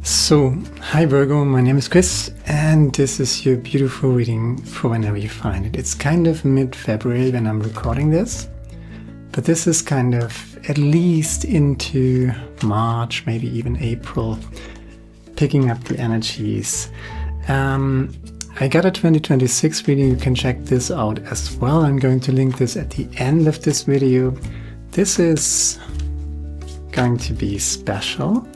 So, hi Virgo, my name is Chris, and this is your beautiful reading for whenever you find it. It's kind of mid-February when I'm recording this, but this is kind of at least into March, maybe even April, picking up the energies. I got a 2026 reading. You can check this out as well. I'm going to link this at the end of this video. This is going to be special.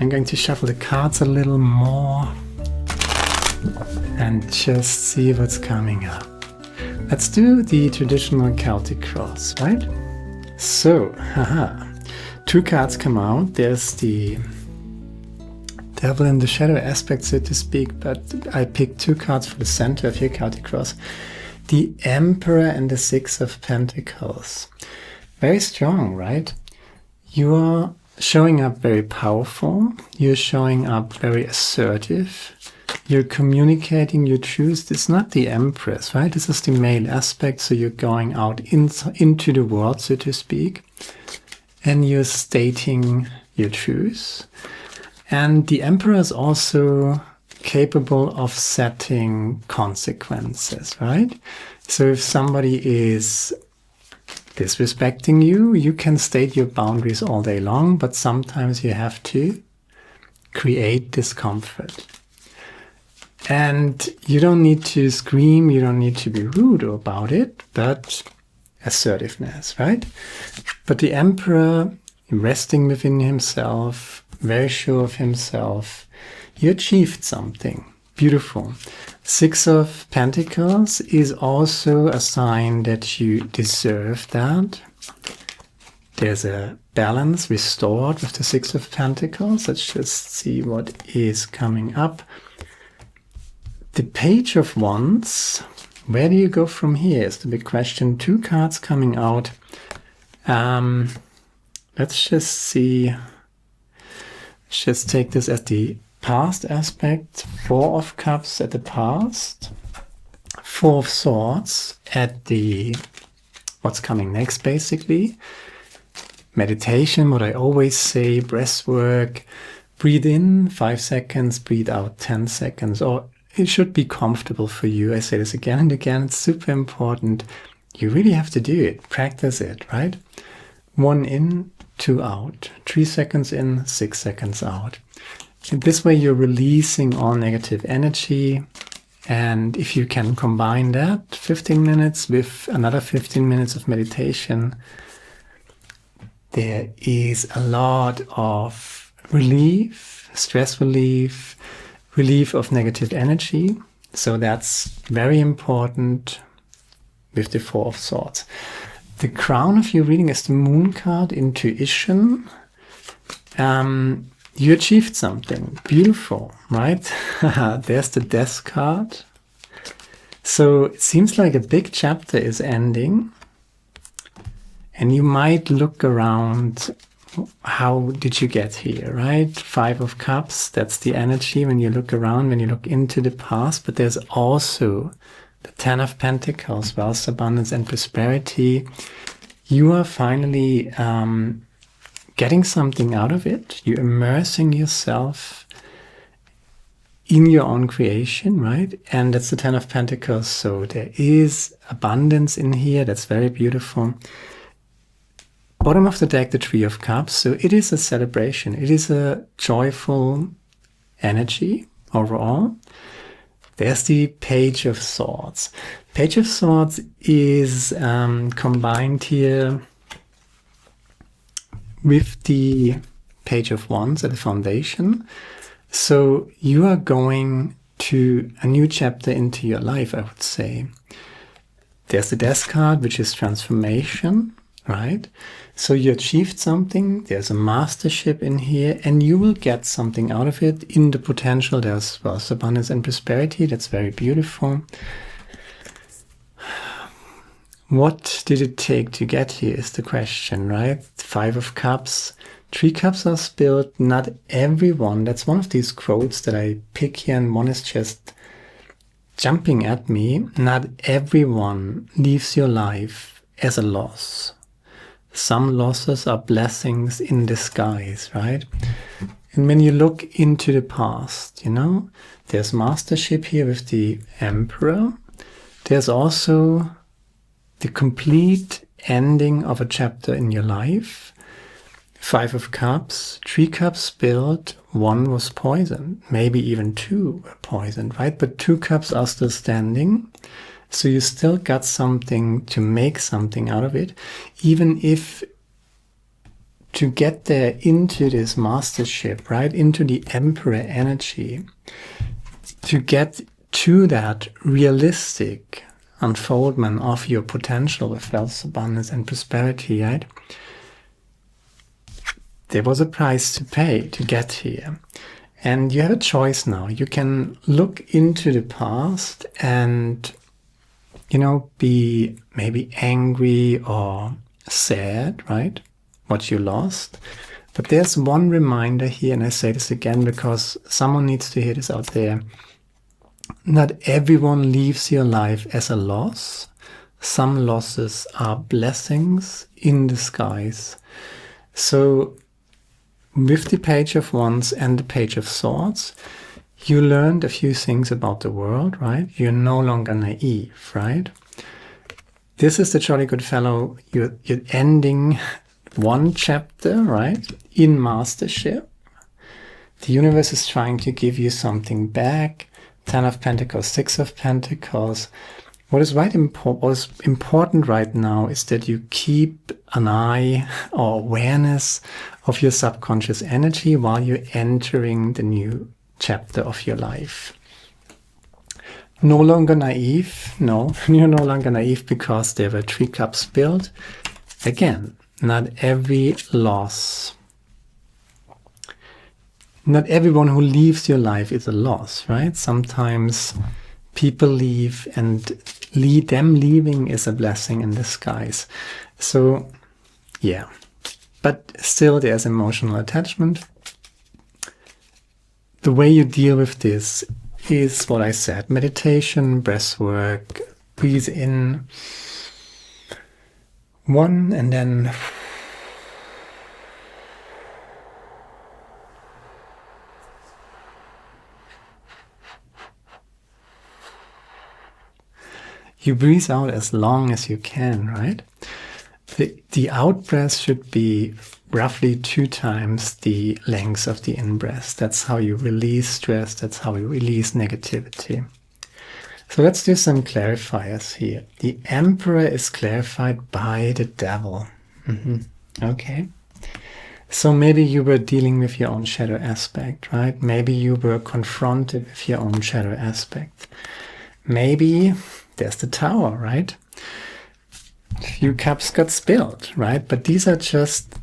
I'm going to shuffle the cards a little more and just see what's coming up. Let's do the traditional Celtic cross, right? So, two cards come out. There's the devil in the shadow aspect, so to speak, but I picked two cards for the center of your Celtic cross. The Emperor and the Six of Pentacles. Very strong, right? You are showing up very powerful. You're showing up very assertive. You're communicating your truth. It's not the Empress, right? This is the male aspect, so you're going out into the world, so to speak, and you're stating your truth. And the Emperor is also capable of setting consequences, right? So if somebody is disrespecting you, you can state your boundaries all day long, but sometimes you have to create discomfort. And you don't need to scream, you don't need to be rude about it, but assertiveness, right? But the Emperor, resting within himself, very sure of himself, you achieved something. Beautiful. Six of Pentacles is also a sign that you deserve that. There's a balance restored with the Six of Pentacles. Let's just see what is coming up. The Page of Wands. Where do you go from here is the big question. Two cards coming out. Let's just see. Let's just take this as the past aspect. Four of Cups at the past, Four of Swords at the what's coming next, basically. Meditation, what I always say, breath work, breathe in 5 seconds, breathe out 10 seconds, or it should be comfortable for you. I say this again and again, it's super important. You really have to do it, practice it, right? 1 in, 2 out, 3 seconds in, 6 seconds out. And this way you're releasing all negative energy, and if you can combine that 15 minutes with another 15 minutes of meditation, there is a lot of relief, stress relief, relief of negative energy. So that's very important with the Four of Swords. The crown of your reading is the Moon card, intuition. You achieved something beautiful, right? There's the Death card. So it seems like a big chapter is ending. And you might look around, how did you get here, right? Five of Cups, that's the energy when you look around, when you look into the past. But there's also the Ten of Pentacles, wealth, abundance, and prosperity. You are finally getting something out of it. You're immersing yourself in your own creation, right? And that's the Ten of Pentacles. So there is abundance in here. That's very beautiful. Bottom of the deck, the Three of Cups. So it is a celebration. It is a joyful energy overall. There's the Page of Swords. Page of Swords is combined here with the Page of Wands at the foundation. So you are going to a new chapter into your life, I would say. There's the Death card, which is transformation, right? So you achieved something, there's a mastership in here, and you will get something out of it. In the potential, there's wealth, abundance, and prosperity. That's very beautiful. What did it take to get here is the question, right? Five of Cups. 3 cups are spilled. Not everyone. That's one of these quotes that I pick here, and one is just jumping at me. Not everyone leaves your life as a loss. Some losses are blessings in disguise, right? And when you look into the past, you know, there's mastership here with the Emperor. There's also the complete ending of a chapter in your life. 5 of Cups, 3 cups spilled, 1 was poisoned, maybe even 2 were poisoned, right? But 2 cups are still standing. So you still got something to make something out of it, even if to get there into this mastership, right, into the Emperor energy, to get to that realistic unfoldment of your potential with wealth, abundance, and prosperity, right? There was a price to pay to get here. And you have a choice now. You can look into the past and, you know, be maybe angry or sad, right? What you lost. But there's one reminder here, and I say this again because someone needs to hear this out there. Not everyone leaves your life as a loss. Some losses are blessings in disguise. So with the Page of Wands and the Page of Swords, you learned a few things about the world, right? You're no longer naive, right? This is the Jolly Good Fellow. You're ending one chapter, right, in mastership. The universe is trying to give you something back. 10 of Pentacles, 6 of Pentacles. What is important right now is that you keep an eye or awareness of your subconscious energy while you're entering the new chapter of your life. No longer naive. No, you're no longer naive because there were 3 cups spilled. Again, not every loss, not everyone who leaves your life is a loss, right? Sometimes people leave, and them leaving is a blessing in disguise. So, yeah. But still there's emotional attachment. The way you deal with this is what I said. Meditation, breath work, breathe in 1 and then you breathe out as long as you can, right? The out breath should be roughly 2 times the length of the in breath. That's how you release stress. That's how you release negativity. So let's do some clarifiers here. The Emperor is clarified by the Devil. Okay. So maybe you were dealing with your own shadow aspect, right? Maybe you were confronted with your own shadow aspect. Maybe there's the Tower, right? Few cups got spilled, right? But these are just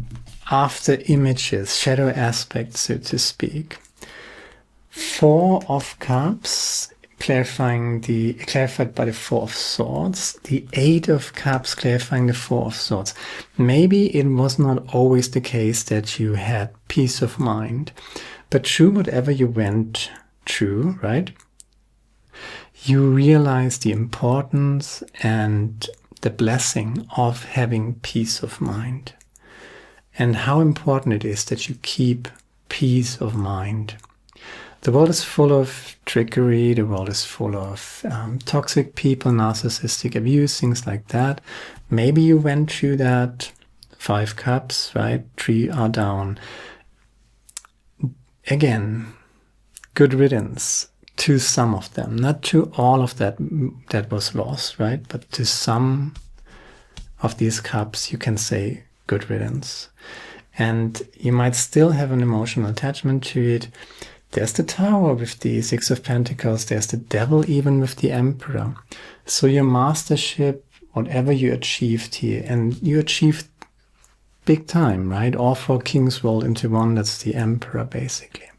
after images, shadow aspects, so to speak. 4 of Cups, clarified by the 4 of Swords. The 8 of Cups, clarifying the 4 of Swords. Maybe it was not always the case that you had peace of mind, but through whatever you went through, right? You realize the importance and the blessing of having peace of mind, and how important it is that you keep peace of mind. The world is full of trickery. The world is full of toxic people, narcissistic abuse, things like that. Maybe you went through that. 5 cups, right? 3 are down. Again, good riddance to some of them, not to all of that was lost, right? But to some of these cups, you can say good riddance. And you might still have an emotional attachment to it. There's the Tower with the 6 of Pentacles. There's the Devil even with the Emperor. So your mastership, whatever you achieved here, and you achieved big time, right? All 4 kings rolled into one. That's the Emperor, basically.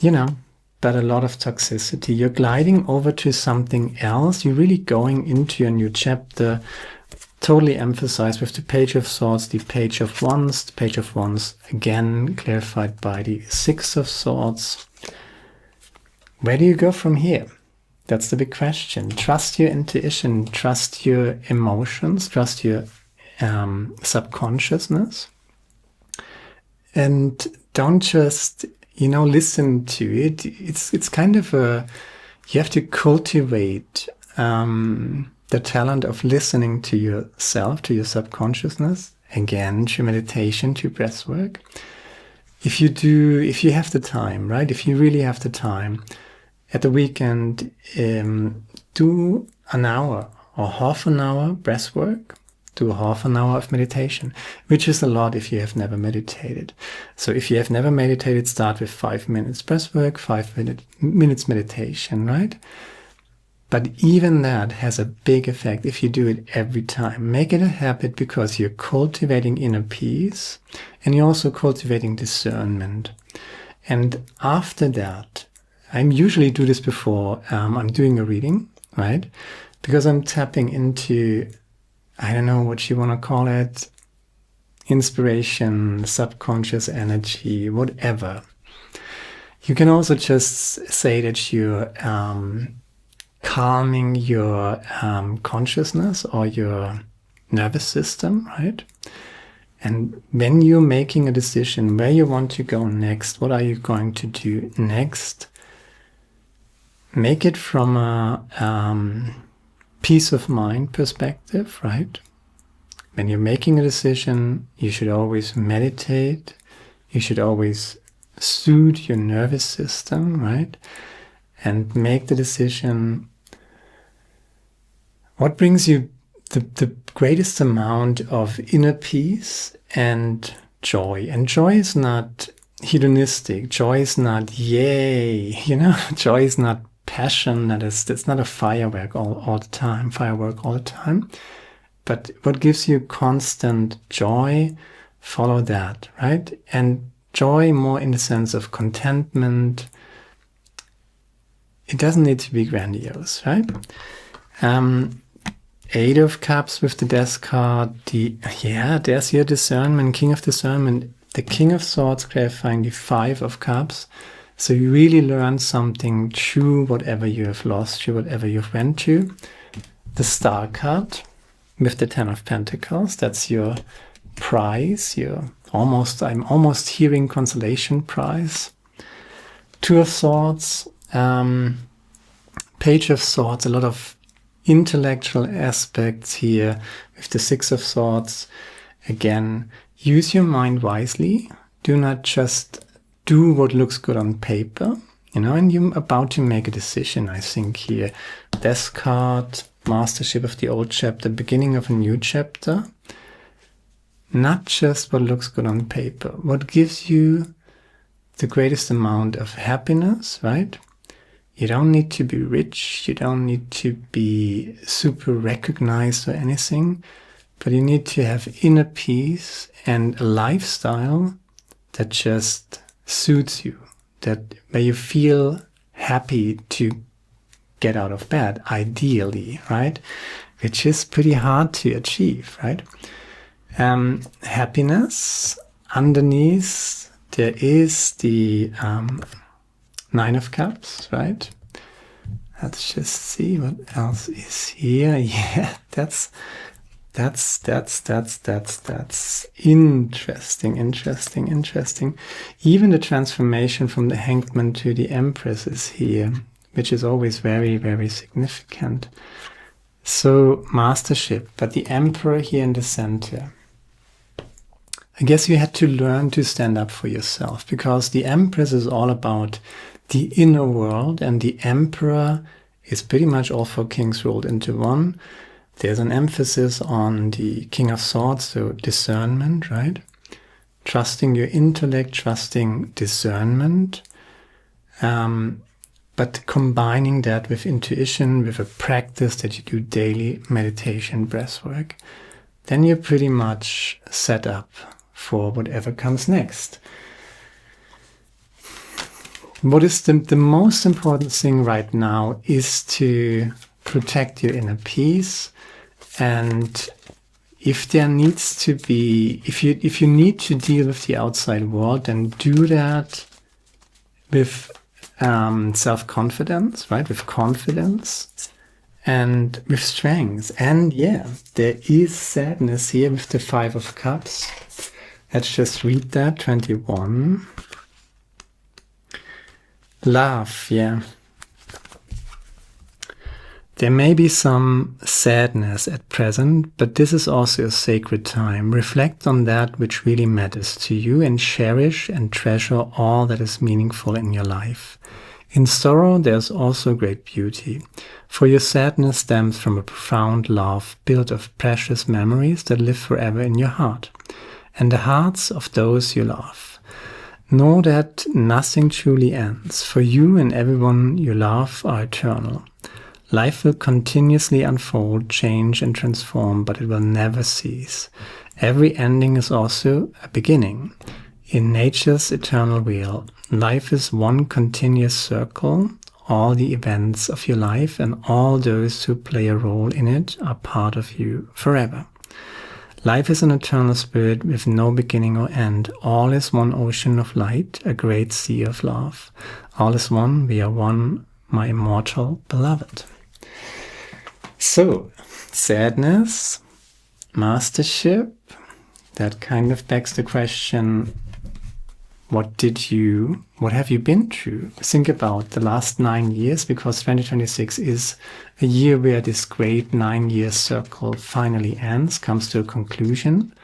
You know, but a lot of toxicity. You're gliding over to something else. You're really going into a new chapter. Totally emphasized with the Page of Swords, the Page of Wands. The Page of Wands, again, clarified by the 6 of Swords. Where do you go from here? That's the big question. Trust your intuition. Trust your emotions. Trust your subconsciousness. And don't just, listen to it. It's kind of you have to cultivate the talent of listening to yourself, to your subconsciousness, again, through meditation, through breath work. If you have the time, right? If you really have the time, at the weekend, do an hour or half an hour breath work, do half an hour of meditation, which is a lot if you have never meditated. So if you have never meditated, start with 5 minutes breath work, 5 minutes meditation, right? But even that has a big effect if you do it every time. Make it a habit, because you're cultivating inner peace and you're also cultivating discernment. And after that, I usually do this before I'm doing a reading, right? Because I'm tapping into, I don't know what you want to call it, inspiration, subconscious energy, whatever. You can also just say that you're calming your consciousness or your nervous system, right? And when you're making a decision where you want to go next, what are you going to do next, make it from a peace of mind perspective, right? When you're making a decision, you should always meditate. You should always soothe your nervous system, right? And make the decision, what brings you the greatest amount of inner peace and joy. And joy is not hedonistic. Joy is not yay, joy is not passion. It's not a firework all the time. But what gives you constant joy, follow that, right? And joy more in the sense of contentment. It doesn't need to be grandiose, right? 8 of Cups with the Death card. There's your discernment, King of Discernment. The King of Swords clarifying the 5 of Cups. So you really learn something through whatever you have lost, through whatever you've went through. The Star card with the 10 of Pentacles. That's your prize. I'm almost hearing consolation prize. 2 of Swords. Page of Swords, a lot of intellectual aspects here with the 6 of Swords. Again, use your mind wisely. Do not just do what looks good on paper, and you're about to make a decision, I think here. Death card, mastership of the old chapter, beginning of a new chapter. Not just what looks good on paper. What gives you the greatest amount of happiness, right? You don't need to be rich. You don't need to be super recognized or anything. But you need to have inner peace and a lifestyle that just suits you. Where you feel happy to get out of bed, ideally, right? Which is pretty hard to achieve, right? Happiness. Underneath, there is the 9 of Cups, right? Let's just see what else is here. Yeah, that's interesting. Even the transformation from the Hangman to the Empress is here, which is always very, very significant. So, mastership, but the Emperor here in the center. I guess you had to learn to stand up for yourself, because the Empress is all about the inner world, and the Emperor is pretty much all 4 kings rolled into one. There's an emphasis on the King of Swords, so discernment, right? Trusting your intellect, trusting discernment, but combining that with intuition, with a practice that you do daily, meditation, breath work. Then you're pretty much set up for whatever comes next. What is the most important thing right now is to protect your inner peace. And if there needs to be, if you need to deal with the outside world, then do that with self-confidence, right? With confidence and with strength. And yeah, there is sadness here with the 5 of Cups. Let's just read that. 21. Love, yeah. There may be some sadness at present, but this is also a sacred time. Reflect on that which really matters to you and cherish and treasure all that is meaningful in your life. In sorrow, there's also great beauty, for your sadness stems from a profound love built of precious memories that live forever in your heart and the hearts of those you love. Know that nothing truly ends, for you and everyone you love are eternal. Life will continuously unfold, change, and transform, but it will never cease. Every ending is also a beginning. In nature's eternal wheel, life is one continuous circle. All the events of your life and all those who play a role in it are part of you forever. Life is an eternal spirit with no beginning or end. All is one ocean of light, a great sea of love. All is one, we are one, my immortal beloved. So, sadness, mastership, that kind of begs the question, what have you been through? Think about the last 9 years, because 2026 is a year where this great 9-year circle finally ends, comes to a conclusion,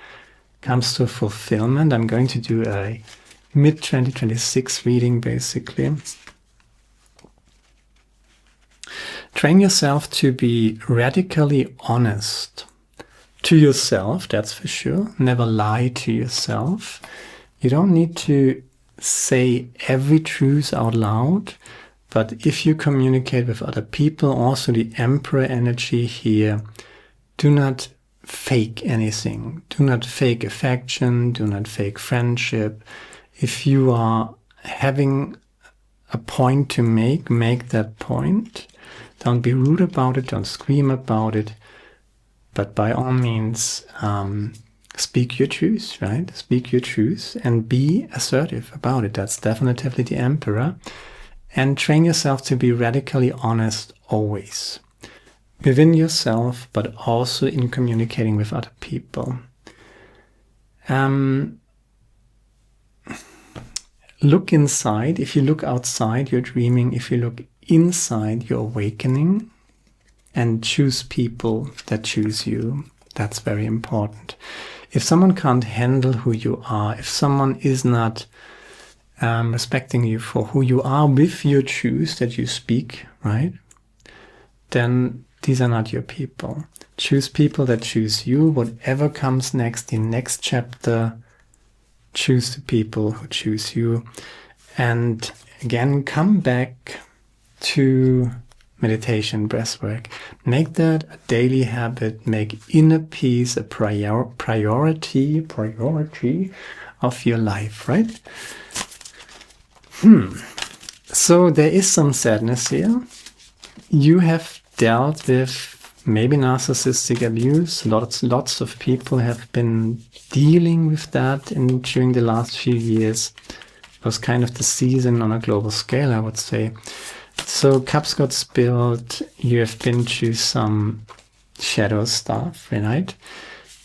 comes to a fulfillment. I'm going to do a mid-2026 reading, basically. Train yourself to be radically honest to yourself, that's for sure. Never lie to yourself. You don't need to say every truth out loud, but if you communicate with other people, also the Emperor energy here, do not fake anything. Do not fake affection, do not fake friendship. If you are having a point to make that point. Don't be rude about it, don't scream about it, but by all means, speak your truth, right? Speak your truth and be assertive about it. That's definitely the Emperor. And train yourself to be radically honest always. Within yourself, but also in communicating with other people. Look inside. If you look outside, you're dreaming. If you look inside, you're awakening. And choose people that choose you. That's very important. If someone can't handle who you are, if someone is not respecting you for who you are with your truth that you speak, right? Then these are not your people. Choose people that choose you. Whatever comes next, the next chapter, choose the people who choose you. And again, come back to meditation, breathwork. Make that a daily habit. Make inner peace a priority of your life, right? So there is some sadness here. You have dealt with maybe narcissistic abuse. Lots of people have been dealing with that during the last few years. It was kind of the season on a global scale, I would say. So cups got spilled, you have been through some shadow stuff, right?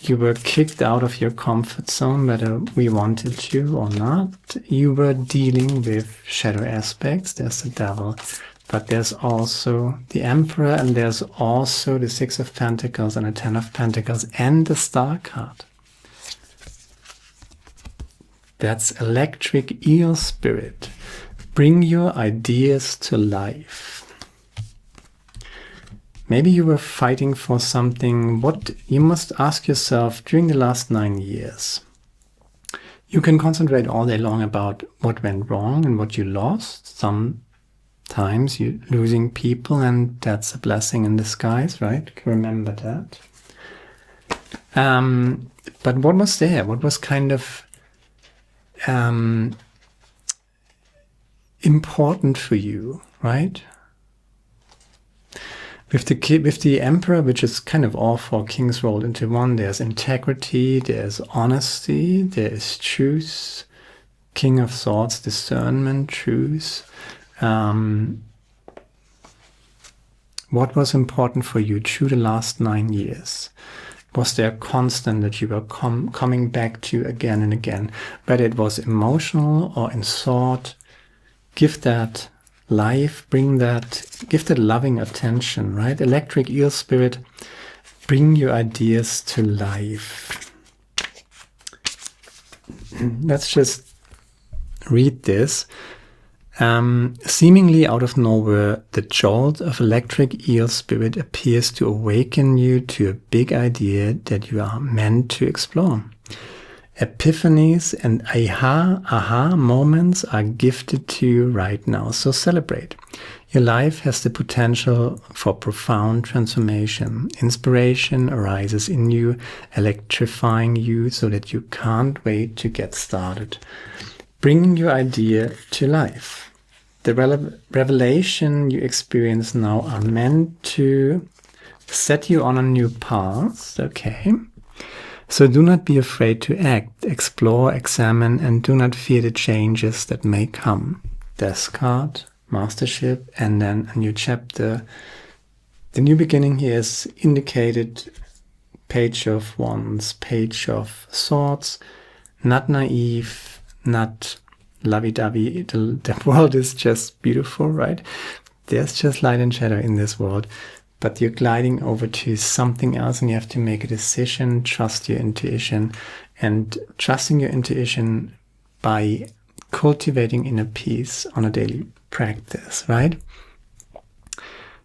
You were kicked out of your comfort zone, whether we wanted you or not. You were dealing with shadow aspects. There's the devil, but there's also the Emperor, and there's also the 6 of Pentacles and the 10 of Pentacles and the Star card. That's electric eel spirit. Bring your ideas to life. Maybe you were fighting for something. What you must ask yourself during the last 9 years. You can concentrate all day long about what went wrong and what you lost. Sometimes you're losing people, and that's a blessing in disguise, right? Remember that. But what was there? What was kind of important for you, right? With the Emperor, which is kind of all 4 kings rolled into one, there's integrity, there's honesty, there is truth, King of Swords, discernment, truth. What was important for you through the last 9 years? Was there a constant that you were coming back to again and again? Whether it was emotional or in thought, give that life, give that loving attention, right? Electric eel spirit, bring your ideas to life. Let's just read this. Seemingly out of nowhere, the jolt of electric eel spirit appears to awaken you to a big idea that you are meant to explore. Epiphanies and aha moments are gifted to you right now, so celebrate. Your life has the potential for profound transformation. Inspiration arises in you, electrifying you so that you can't wait to get started. Bringing your idea to life. The revelation you experience now are meant to set you on a new path, okay? So do not be afraid to act, explore, examine, and do not fear the changes that may come. Death card, mastership, and then a new chapter. The new beginning here is indicated Page of Wands, Page of Swords, not naive, not lovey-dovey. The world is just beautiful, right? There's just light and shadow in this world, but you're gliding over to something else and you have to make a decision, trust your intuition, and trusting your intuition by cultivating inner peace on a daily practice, right?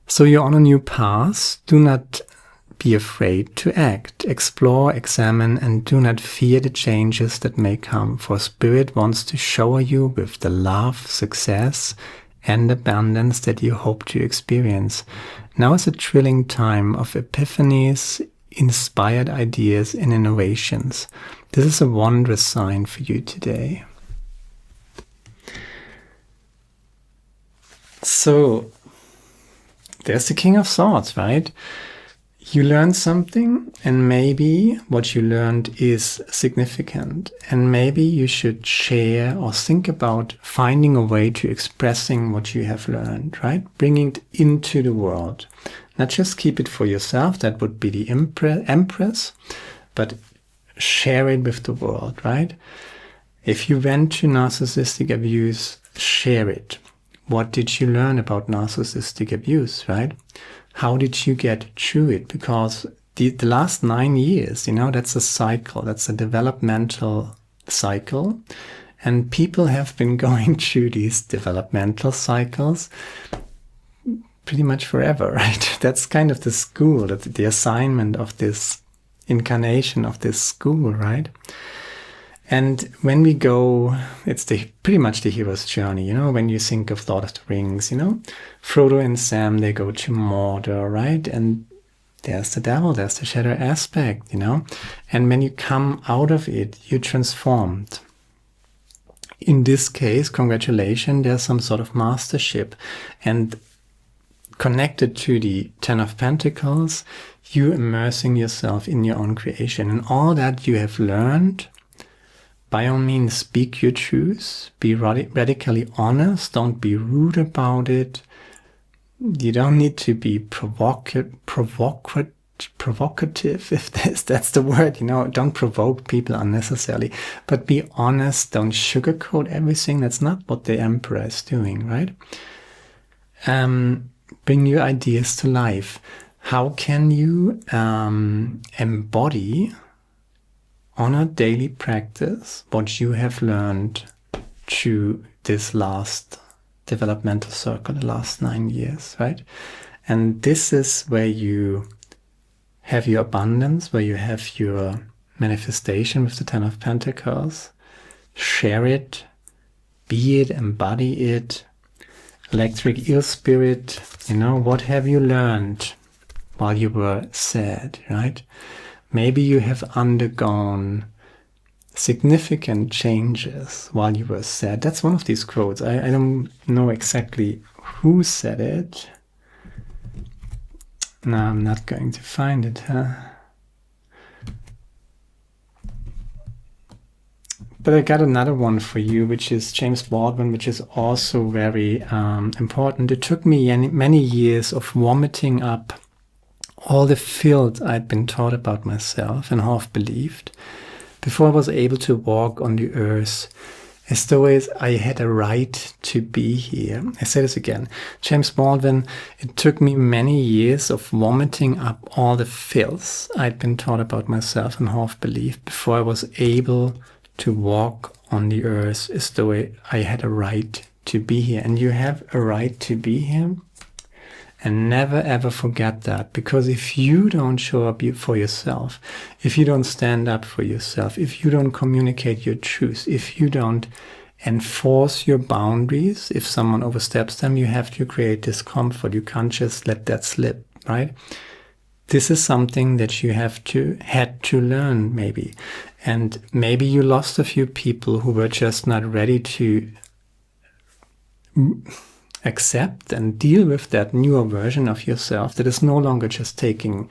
So you're on a new path. Do not be afraid to act, explore, examine, and do not fear the changes that may come, for Spirit wants to shower you with the love, success, and abundance that you hope to experience. Now is a thrilling time of epiphanies, inspired ideas, and innovations. This is a wondrous sign for you today. So, there's the King of Swords, right? You learned something, and maybe what you learned is significant, and maybe you should share or think about finding a way to expressing what you have learned, right? Bringing it into the world. Not just keep it for yourself, that would be the empress, but share it with the world, right? If you went to narcissistic abuse, share it. What did you learn about narcissistic abuse, right? How did you get through it? Because the last 9 years, that's a cycle. That's a developmental cycle. And people have been going through these developmental cycles pretty much forever, right? That's kind of the school, that's the assignment of this incarnation of this school, right? And when we go, it's pretty much the hero's journey, when you think of Lord of the Rings, Frodo and Sam, they go to Mordor, right? And there's the devil, there's the shadow aspect, And when you come out of it, you're transformed. In this case, congratulations, there's some sort of mastership. And connected to the Ten of Pentacles, you immersing yourself in your own creation. And all that you have learned, by all means, speak your truth, be radically honest, don't be rude about it. You don't need to be provocative, if that's the word, don't provoke people unnecessarily, but be honest, don't sugarcoat everything. That's not what the Emperor is doing, right? Bring your ideas to life. How can you embody on a daily practice what you have learned through this last developmental circle, the last 9 years, right? And this is where you have your abundance, where you have your manifestation with the Ten of Pentacles. Share it, be it, embody it. Electric eel spirit, what have you learned while you were sad, right? Maybe you have undergone significant changes while you were sad. That's one of these quotes. I don't know exactly who said it. No, I'm not going to find it. But I got another one for you, which is James Baldwin, which is also very important. It took me many years of vomiting up all the filth I'd been taught about myself and half believed before I was able to walk on the earth as though I had a right to be here. I say this again. James Baldwin, it took me many years of vomiting up all the filth I'd been taught about myself and half believed before I was able to walk on the earth as though I had a right to be here. And you have a right to be here. And never ever forget that, because if you don't show up for yourself, if you don't stand up for yourself, if you don't communicate your truth, if you don't enforce your boundaries, if someone oversteps them, you have to create discomfort. You can't just let that slip, right? This is something that you had to learn maybe. And maybe you lost a few people who were just not ready to accept and deal with that newer version of yourself that is no longer just taking,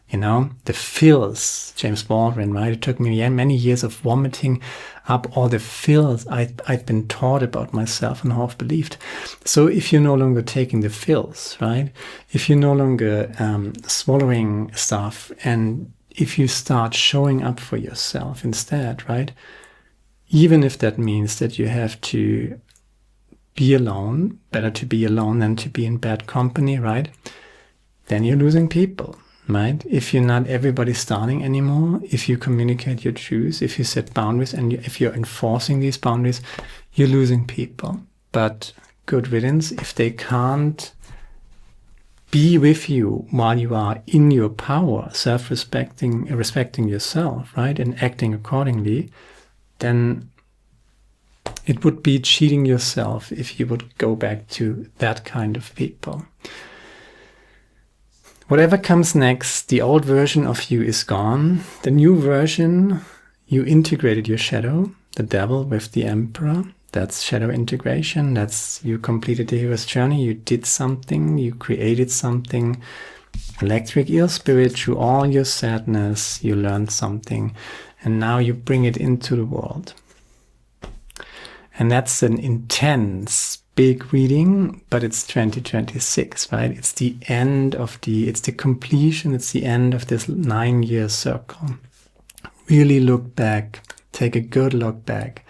the filth. James Baldwin, right? It took me many years of vomiting up all the filth I'd been taught about myself and half believed. So if you're no longer taking the filth, right? If you're no longer swallowing stuff, and if you start showing up for yourself instead, right? Even if that means that you have to be alone, better to be alone than to be in bad company, right? Then you're losing people, right? If you're not everybody starting anymore, if you communicate your truth, if you set boundaries, and if you're enforcing these boundaries, you're losing people. But good riddance, if they can't be with you while you are in your power, respecting yourself, right? And acting accordingly, then it would be cheating yourself if you would go back to that kind of people. Whatever comes next, the old version of you is gone. The new version, you integrated your shadow, the devil with the emperor. That's shadow integration. That's you completed the hero's journey. You did something. You created something. Electric eel spirit, through all your sadness, you learned something. And now you bring it into the world. And that's an intense, big reading, but it's 2026, right? It's the end of it's the completion, it's the end of this 9-year circle. Really look back, take a good look back.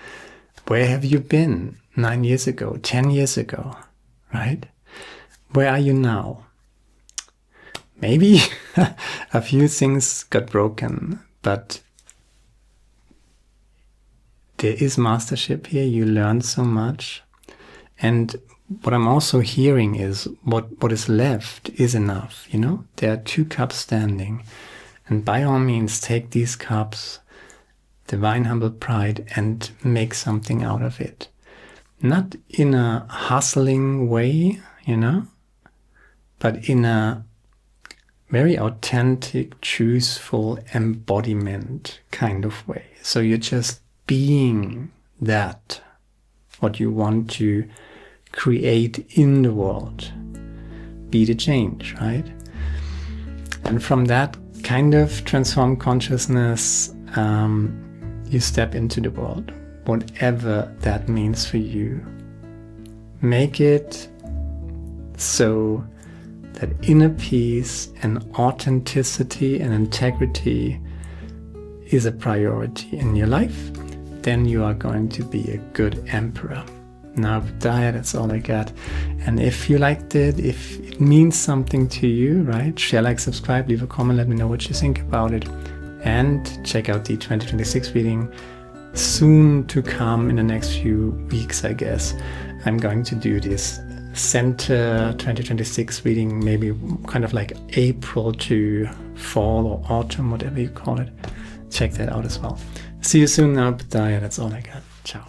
Where have you been 9 years ago, 10 years ago, right? Where are you now? Maybe a few things got broken, but there is mastership here. You learn so much. And what I'm also hearing is what is left is enough. There are 2 cups standing. And by all means, take these cups, divine humble pride, and make something out of it. Not in a hustling way, but in a very authentic, truthful embodiment kind of way. So you're just being that, what you want to create in the world. Be the change, right? And from that kind of transformed consciousness, you step into the world, whatever that means for you. Make it so that inner peace and authenticity and integrity is a priority in your life. Then you are going to be a good emperor. Now, that's all I got. And if you liked it, if it means something to you, right? Share, like, subscribe, leave a comment, let me know what you think about it. And check out the 2026 reading soon to come in the next few weeks, I guess. I'm going to do this center 2026 reading, maybe kind of like April to fall or autumn, whatever you call it. Check that out as well. See you soon now. That's all I got. Ciao.